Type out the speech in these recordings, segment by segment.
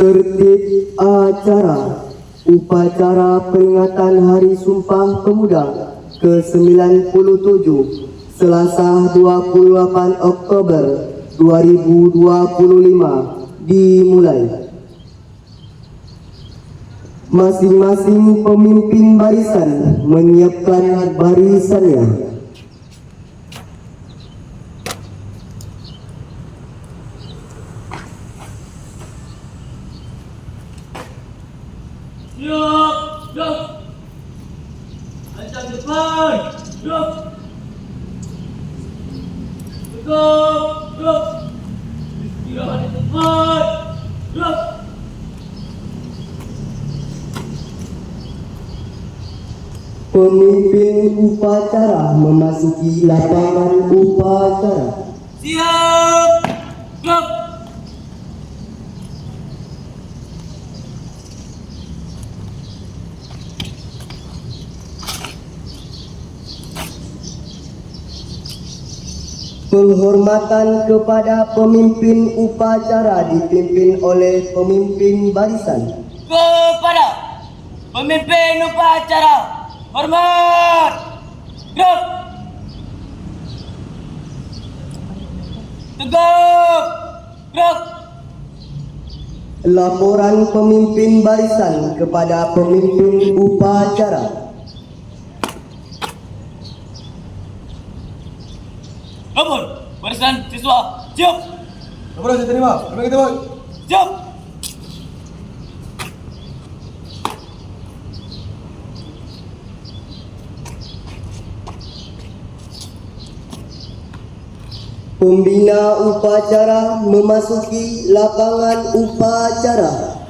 Tertib acara upacara peringatan Hari Sumpah Pemuda ke-97 Selasa 28 Oktober 2025 dimulai. Masing-masing pemimpin barisan menyiapkan barisannya. Siap, siap. Ancang depan, siap. Tegak, siap. Istirahat di tempat, siap. Pemimpin upacara memasuki lapangan upacara. Siap, siap. Penghormatan kepada pemimpin upacara dipimpin oleh pemimpin barisan. Kepada pemimpin upacara, hormat. Gerak. Tegak. Gerak. Laporan pemimpin barisan kepada pemimpin upacara. Lapor, barisan siswa, siap. Laporan saya terima. Terima kasih, Boy. Siap. Pembina upacara memasuki lapangan upacara.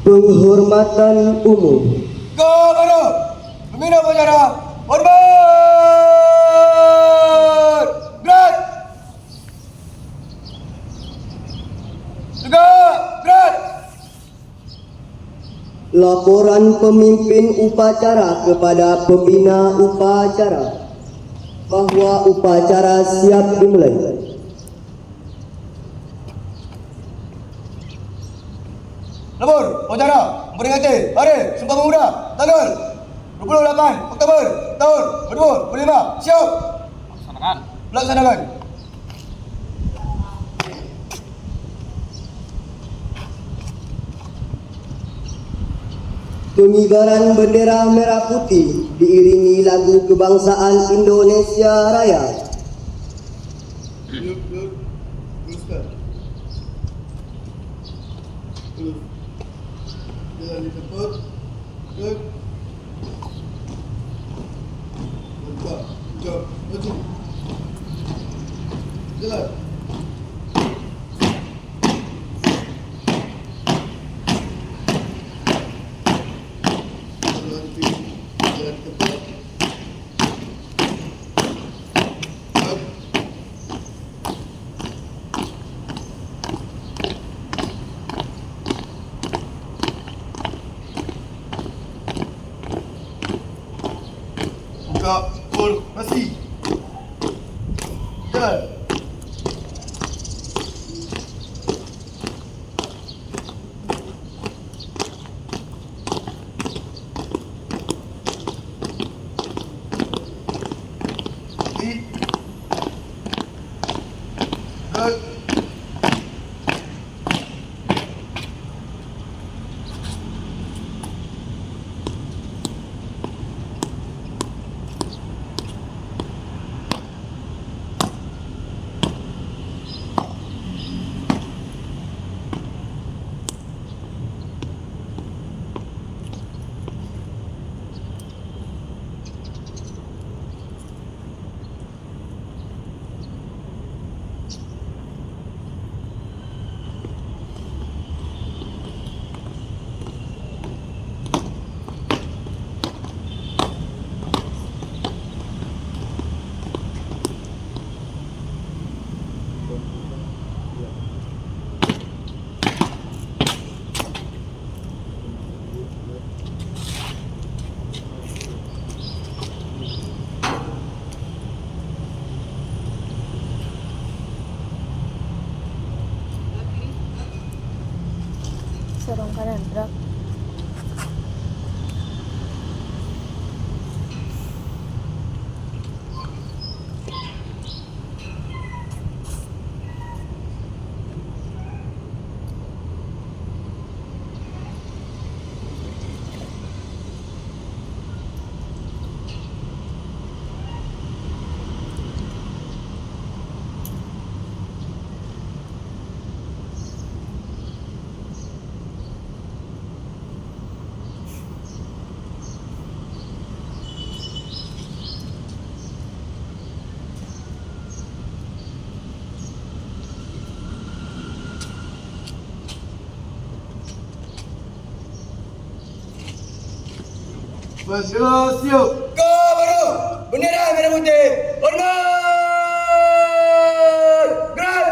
Penghormatan umum. Kepada pembina upacara, hormat. Gerak. Tegak. Gerak. Laporan pemimpin upacara kepada pembina upacara bahwa upacara siap dimulai. Lapor upacara memperingati Hari Sumpah Pemuda tanggal 28 Oktober tahun 2025. Siap. Laksanakan. Laksanakan. Pengibaran bendera merah putih diiringi lagu kebangsaan Indonesia Raya. Jalan di tempat. Good. Buka. Jom. Maju. Jalan. Jalan di tempat. Good. Buka formasi. Jalan. Di. Good. Kanan, gerak. Bendera siap. Go baru. Bendera merah putih. Hormat. Gerak.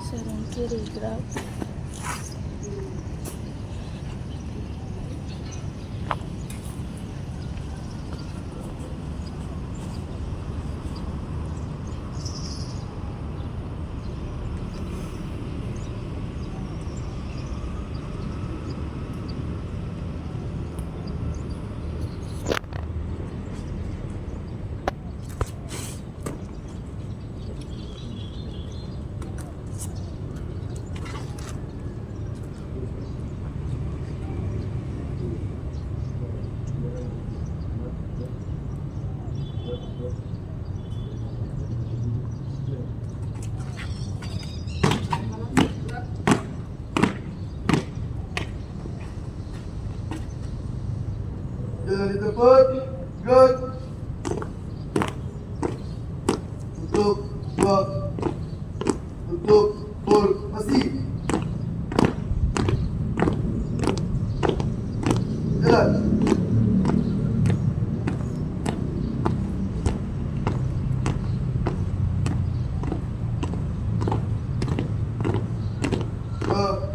Serang kiri, gerak. Jangan di tempat. Gerak. Untuk dua. Untuk formasi. Jalan.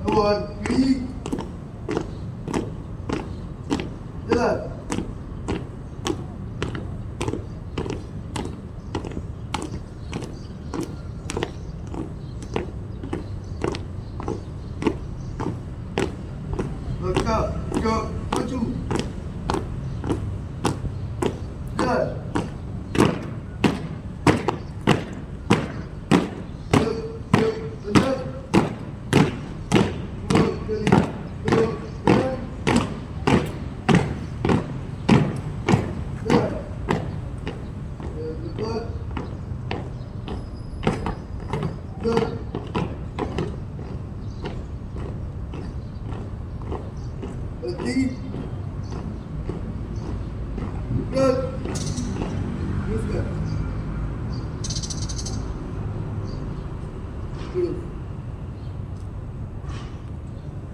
Haluan kiri. Jalan. Langkah 3 maju. Jalan. Siap, siap, tendang. 2 kali, 2 jalan. Jalan. Depan. Jalan. Berhenti. Gerak.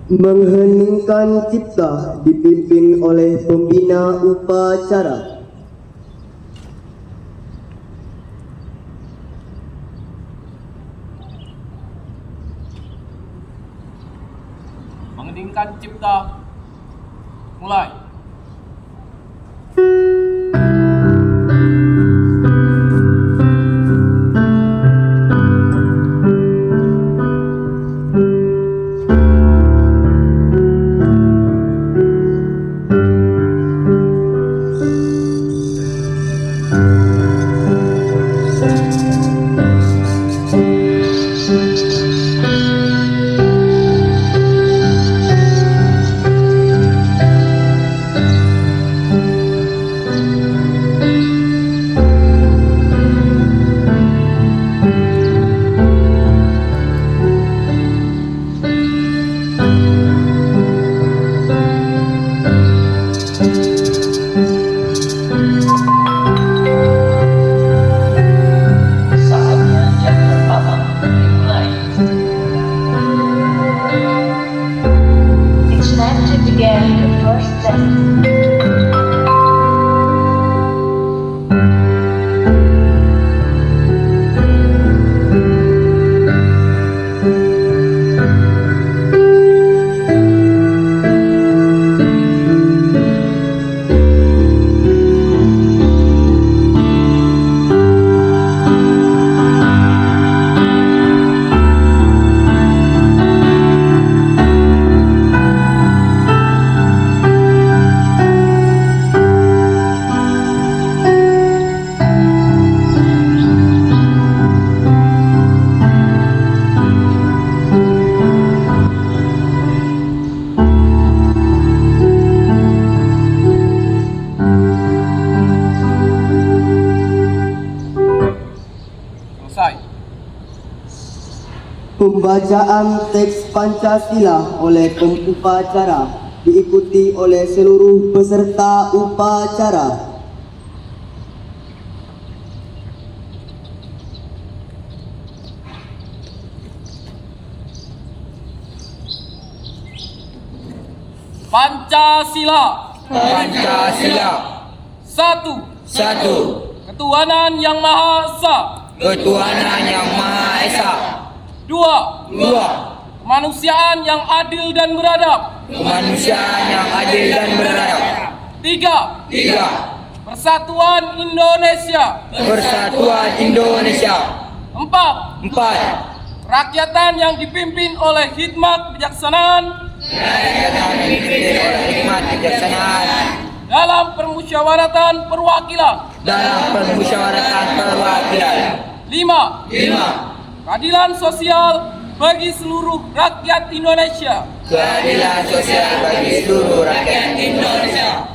Mengheningkan cipta dipimpin oleh pembina upacara. Mengeningkan cipta. Mulai. Saatnya yang pertama dimulai. It's time to begin the first lesson. Selesai. Pembacaan teks Pancasila oleh pemupacara diikuti oleh seluruh peserta upacara. Pancasila. Pancasila. Satu. Satu. Ketuhanan yang Maha Esa. Ketuhanan yang Maha Esa. Dua. Dua. Kemanusiaan yang adil dan beradab. Kemanusiaan yang adil dan beradab. Tiga. Tiga. Persatuan Indonesia. Persatuan Indonesia. Empat. Empat. Kerakyatan yang dipimpin oleh hikmat kebijaksanaan Hikmat kebijaksanaan dalam permusyawaratan perwakilan. dalam permusyawaratan perwakilan. Lima. Lima. Keadilan sosial bagi seluruh rakyat Indonesia. Keadilan sosial bagi seluruh rakyat Indonesia.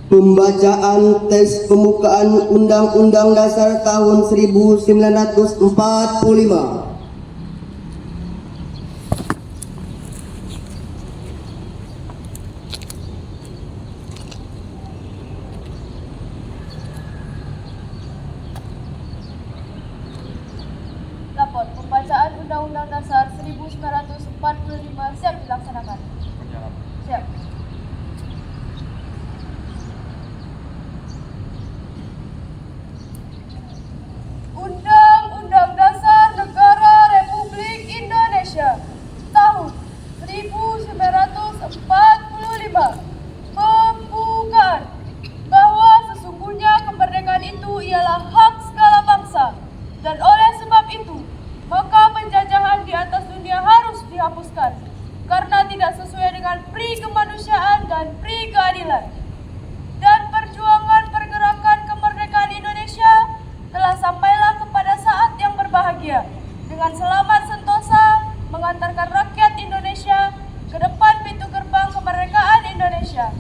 Pembacaan teks pembukaan Undang-Undang Dasar tahun 1945. Lapor pembacaan Undang-Undang Dasar 1945 siap dilaksanakan. Siap. Undang-Undang Dasar Negara Republik Indonesia tahun 1945 membuka bahwa sesungguhnya kemerdekaan itu ialah hak segala bangsa, dan oleh sebab itu maka penjajahan di atas dunia harus dihapuskan karena tidak sesuai dengan pri kemanusiaan dan pri keadilan. Dan perjuangan pergerakan kemerdekaan Indonesia telah sampailah kepada saat yang berbahagia dengan selamat sentosa mengantarkan rakyat Indonesia ke depan pintu gerbang kemerdekaan Indonesia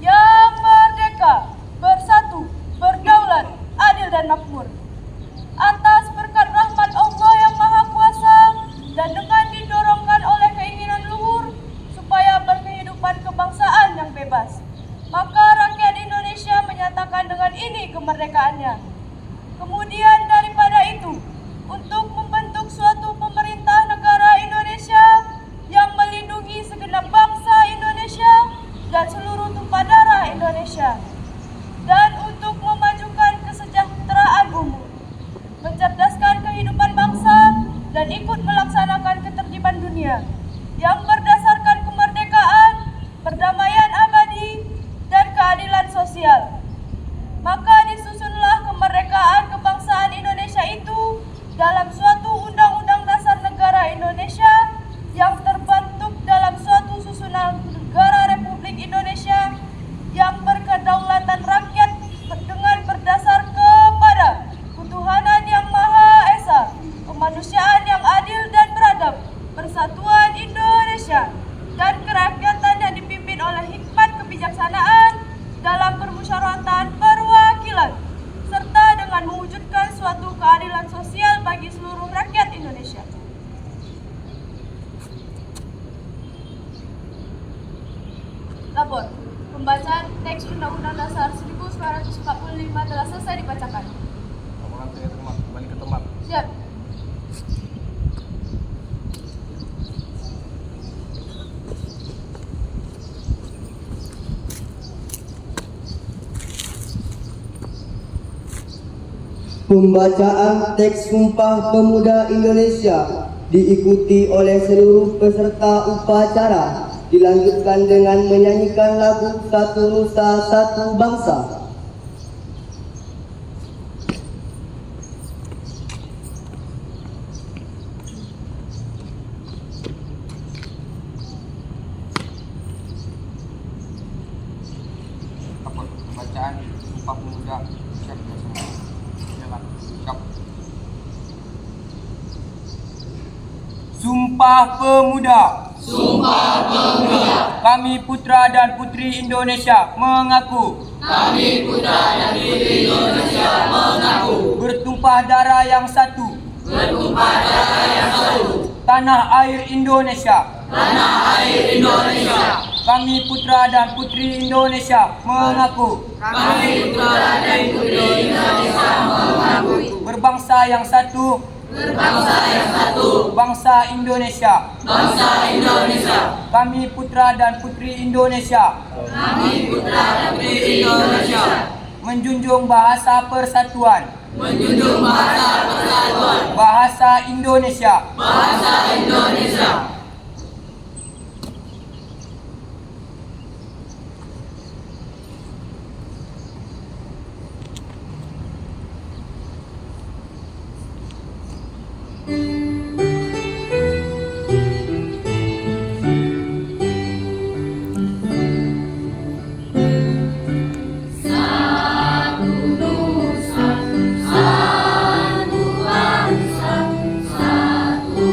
yang merdeka, bersatu, berdaulat, adil dan makmur. Atas berkat rahmat Allah yang Maha Kuasa dan dengan didorongkan oleh keinginan luhur supaya berkehidupan kebangsaan yang bebas, maka rakyat Indonesia menyatakan dengan ini kemerdekaannya. Kemudian daripada untuk membentuk suatu pemerintah negara Indonesia yang melindungi segenap bangsa Indonesia dan seluruh tumpah darah Indonesia, dan untuk memajukan kesejahteraan umum, mencerdaskan kehidupan bangsa, dan ikut melaksanakan ketertiban dunia yang berdasarkan kemerdekaan, perdamaian abadi, dan keadilan sosial. Maka disusunlah kemerdekaan kebangsaan Indonesia itu dalam suatu Undang-Undang Dasar Negara Indonesia yang terbentuk dalam suatu susunan negara Republik Indonesia yang berkedaulatan rakyat dengan berdasar kepada ketuhanan yang Maha Esa, kemanusiaan yang adil dan beradab, persatuan Indonesia, dan kerakyatan yang dipimpin oleh hikmat kebijaksanaan dalam permusyawaratan perwakilan, serta dengan mewujudkan suatu keadilan sosial bagi seluruh rakyat Indonesia. Lapor, pembacaan teks Undang-Undang Dasar 1945 telah selesai dibacakan. Laporan saya terima. Kembali ke tempat. Siap. Pembacaan teks Sumpah Pemuda Indonesia diikuti oleh seluruh peserta upacara, dilanjutkan dengan menyanyikan lagu Satu Nusa Satu Bangsa. Lapor pembacaan Sumpah Pemuda. Siap ya semua. Jalan. Siap. Sumpah Pemuda. Kami putra dan putri Indonesia mengaku. Bertumpah darah yang satu. Tanah air Indonesia. Kami putra dan putri Indonesia mengaku. Berbangsa yang satu. Bangsa Indonesia. Kami putra dan putri Indonesia. Menjunjung bahasa persatuan. Bahasa Indonesia. Satu bangsa, satu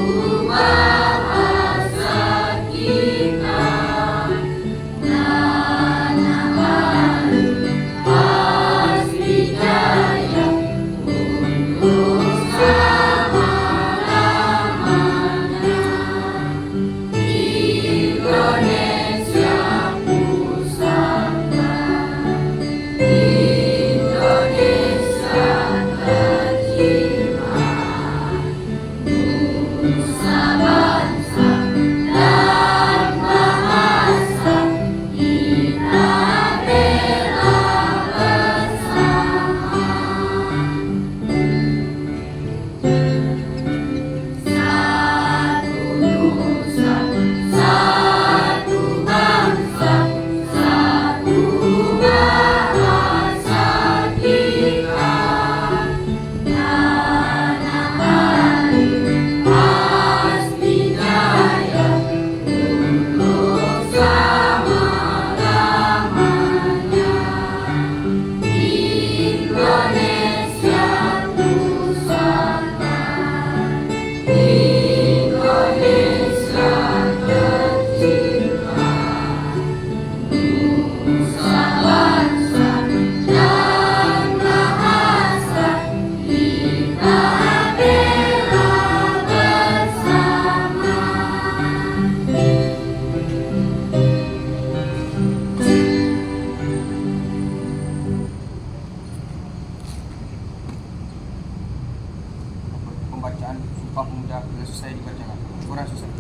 bacaan Sumpah Pemuda dengan selesai dibacakan. Kurang selesai.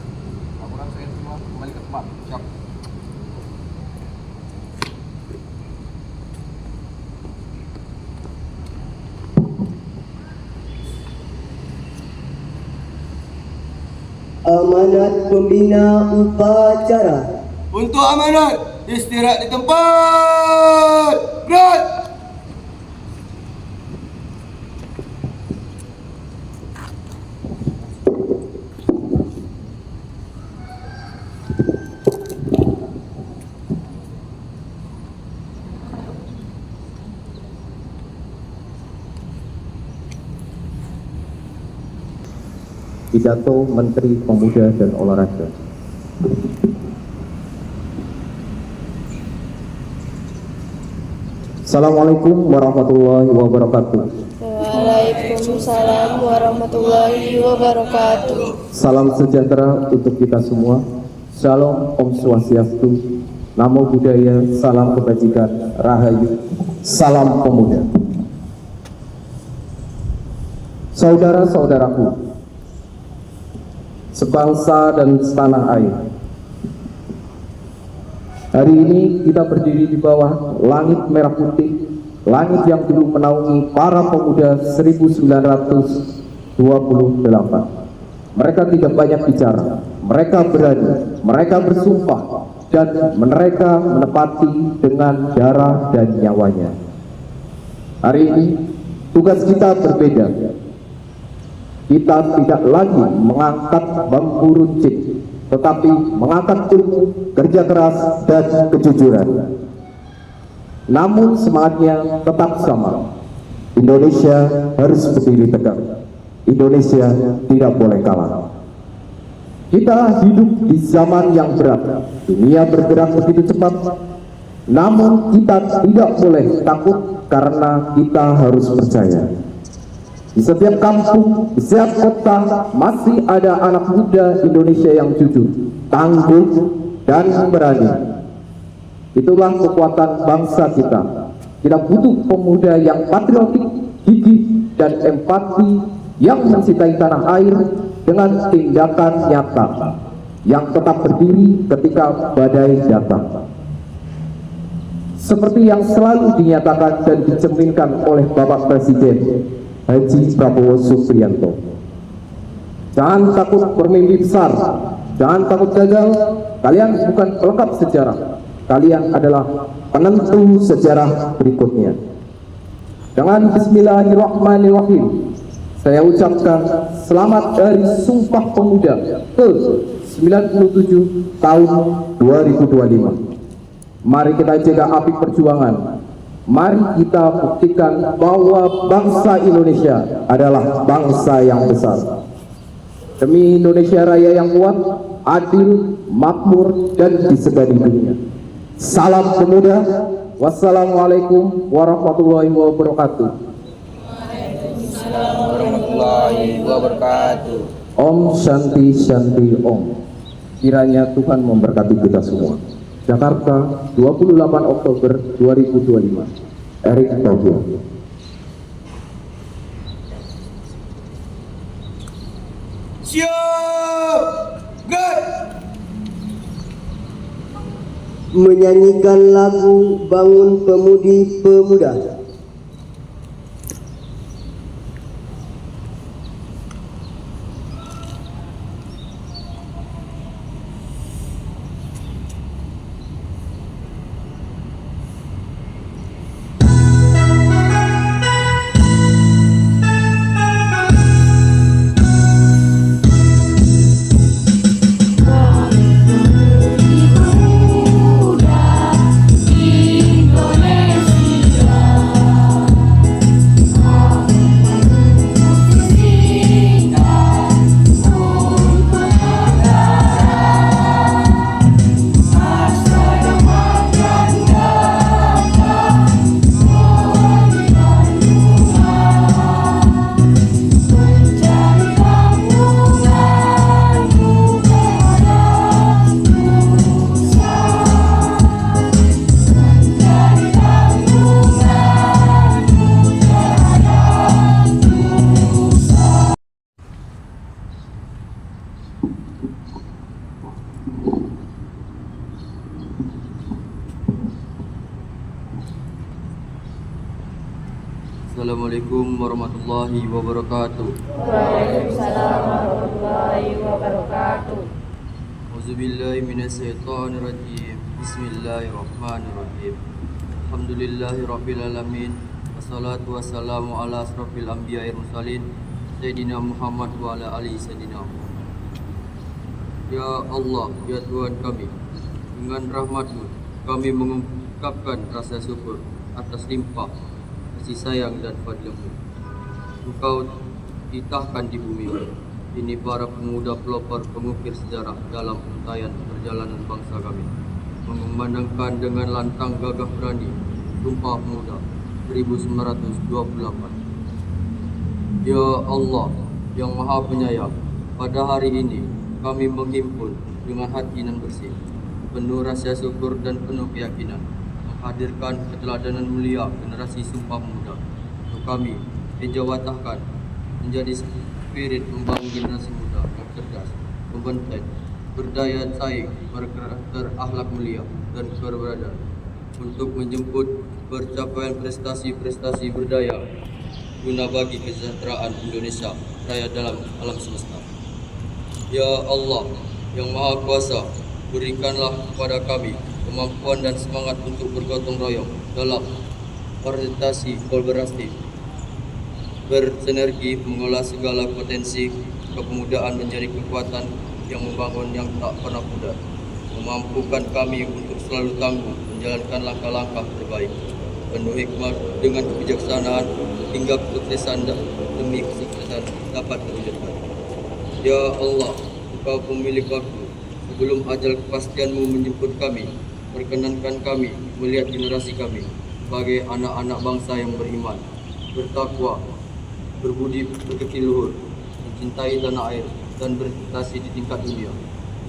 Laporan saya semua kembali ke tempat. Siap. Amanat pembina upacara. Untuk amanat, istirahat di tempat. Berat. Pidato Menteri Pemuda dan Olahraga. Assalamualaikum warahmatullahi wabarakatuh. Waalaikumsalam warahmatullahi wabarakatuh. Salam sejahtera untuk kita semua. Shalom, Om Swastiastu, Namo Buddhaya, salam kebajikan, Rahayu, salam pemuda. Saudara-saudaraku, sebangsa dan setanah air. Hari ini kita berdiri di bawah langit merah putih, langit yang dulu menaungi para pemuda 1928. Mereka tidak banyak bicara, mereka berani, mereka bersumpah, dan mereka menepati dengan darah dan nyawanya. Hari ini tugas kita berbeda. Kita tidak lagi mengangkat bambu runcing, tetapi mengangkat ilmu, kerja keras, dan kejujuran. Namun semangatnya tetap sama. Indonesia harus berdiri tegak. Indonesia tidak boleh kalah. Kita hidup di zaman yang berat. Dunia bergerak begitu cepat. Namun kita tidak boleh takut karena kita harus percaya. Di setiap kampung, di setiap kota masih ada anak muda Indonesia yang jujur, tangguh, dan berani. Itulah kekuatan bangsa kita. Kita butuh pemuda yang patriotik, gigih, dan empati, yang mencintai tanah air dengan tindakan nyata, yang tetap berdiri ketika badai datang. Seperti yang selalu dinyatakan dan dicerminkan oleh Bapak Presiden Haji Prabowo Subianto. Jangan takut bermimpi besar, jangan takut gagal. Kalian bukan pelengkap sejarah, kalian adalah penentu sejarah berikutnya. Dengan Bismillahirrahmanirrahim, saya ucapkan selamat Hari Sumpah Pemuda ke-97 tahun 2025. Mari kita jaga api perjuangan. Mari kita buktikan bahwa bangsa Indonesia adalah bangsa yang besar. Demi Indonesia Raya yang kuat, adil, makmur, dan disegani dunia. Salam pemuda. Wassalamualaikum warahmatullahi wabarakatuh. Warahmatullahi wabarakatuh. Om Shanti Shanti Om. Kiranya Tuhan memberkati kita semua. Jakarta, 28 Oktober 2025. Erick Thohir. Siap. Gerak. Menyanyikan lagu Bangun Pemudi Pemuda. Indonesia Assalamualaikum warahmatullahi wabarakatuh. Waalaikumsalam warahmatullahi wabarakatuh. Auzubillahi minasyaitonirrajim. Bismillahirrahmanirrahim. Alhamdulillahirabbil alamin. Wassalatu wassalamu ala asrofil anbiya'i mursalin Sayyidina Muhammad wa ala alihi sayyidina Muhammad. Ya Allah, ya Tuhan kami, dengan rahmat-Mu kami mengungkapkan rasa syukur atas limpah kasih sayang dan fadl-Mu. Engkau titahkan di bumi ini para pemuda pelopor pengukir sejarah dalam untayan perjalanan bangsa kami, mengumandangkan dengan lantang gagah berani Sumpah Pemuda 1928. Ya Allah yang Maha Penyayang, pada hari ini kami menghimpun dengan hati nan bersih, penuh rasa syukur dan penuh keyakinan, menghadirkan keteladanan mulia generasi Sumpah Pemuda untuk kami dijawatahkan menjadi spirit membangun generasi muda yang cerdas, kompeten, berdaya saing, berkarakter akhlak mulia dan keberadaan untuk menjemput pencapaian prestasi-prestasi berdaya guna bagi kesejahteraan Indonesia raya dalam alam semesta. Ya Allah yang Maha Kuasa, berikanlah kepada kami kemampuan dan semangat untuk bergotong royong dalam kolaborasi, bersinergi, mengolah segala potensi kepemudaan menjadi kekuatan yang membangun yang tak pernah pudar, memampukan kami untuk selalu tangguh menjalankan langkah-langkah terbaik, penuh hikmah dengan kebijaksanaan hingga kesuksesan demi kesuksesan dapat terwujudkan. Ya Allah, Engkau pemilik waktu, sebelum ajal kepastian-Mu menjemput kami, perkenankan kami melihat generasi kami sebagai anak-anak bangsa yang beriman, bertakwa, berbudi pekerti luhur, mencintai tanah air dan berprestasi di tingkat dunia.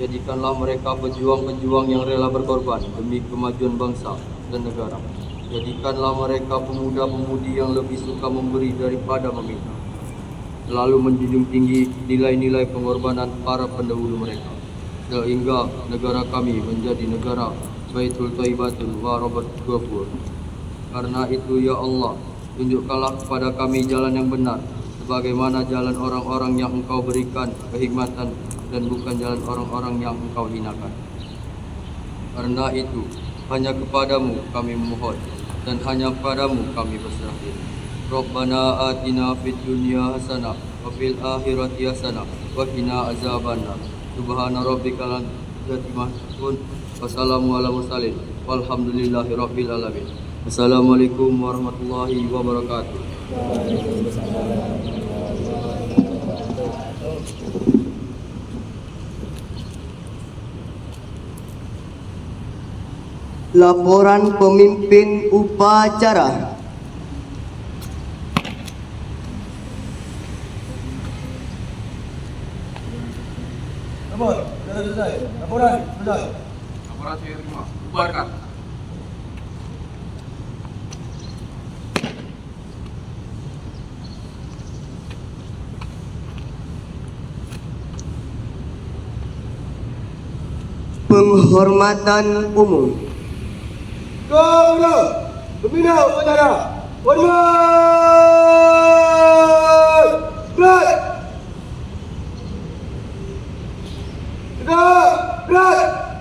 Jadikanlah mereka pejuang-pejuang yang rela berkorban demi kemajuan bangsa dan negara. Jadikanlah mereka pemuda-pemudi yang lebih suka memberi daripada meminta, selalu menjunjung tinggi nilai-nilai pengorbanan para pendahulu mereka, sehingga negara kami menjadi negara Baitul Thayyibatun wa Rabbatul Ghafur. Karena itu ya Allah, tunjukkanlah kepada kami jalan yang benar, sebagaimana jalan orang-orang yang Engkau berikan kehikmatan dan bukan jalan orang-orang yang Engkau hinakan. Karena itu hanya kepadamu kami memohon dan hanya kepadamu kami berserah diri. Rabbana atina fid dunya hasanah wa fil akhirati hasanah wa qina azabannar. Subhana rabbikal izzati amma yasifun. Wassalamu ala mursalin walhamdulillahi rabbil alamin. Assalamualaikum warahmatullahi wabarakatuh. Laporan pemimpin upacara. Laporan saya terima. Bubarkan. Penghormatan umum. Kepada pembina upacara, hormat! Berat! Tegak! Berat!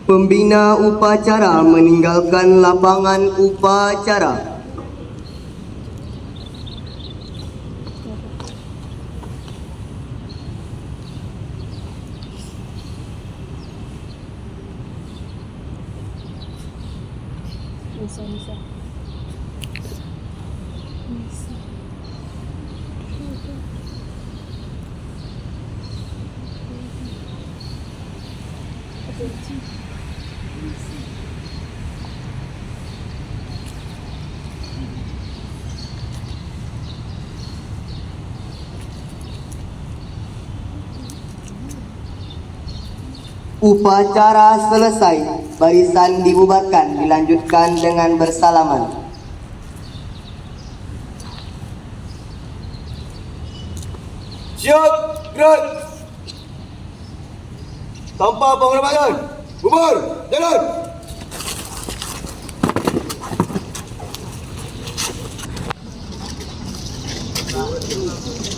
Pembina upacara meninggalkan lapangan upacara. Upacara selesai, barisan dibubarkan, dilanjutkan dengan bersalaman. Siap, gerak! Tanpa penghormatan, bubar, jalan! Assalamualaikum.